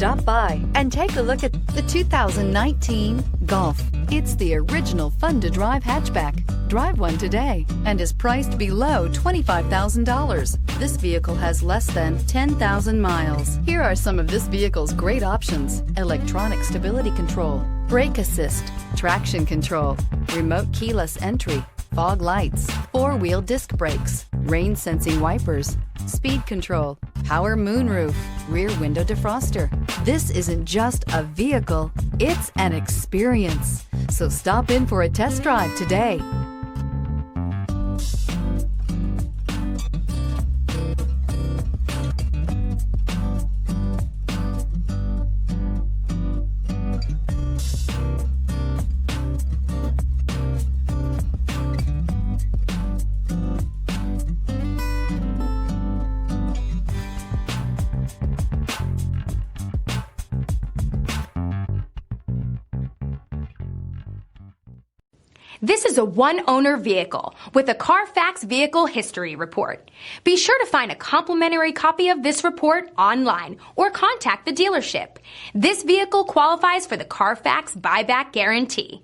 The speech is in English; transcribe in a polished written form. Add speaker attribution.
Speaker 1: Stop by and take a look at the 2019 Golf. It's the original fun-to-drive hatchback. Drive one today and is priced below $25,000. This vehicle has less than 10,000 miles. Here are some of this vehicle's great options: electronic stability control, brake assist, traction control, remote keyless entry, fog lights, four-wheel disc brakes, rain sensing wipers, speed control, power moonroof, rear window defroster. This isn't just a vehicle, it's an experience. So stop in for a test drive today.
Speaker 2: This is a one-owner vehicle with a Carfax Vehicle History Report. Be sure to find a complimentary copy of this report online or contact the dealership. This vehicle qualifies for the Carfax Buyback Guarantee.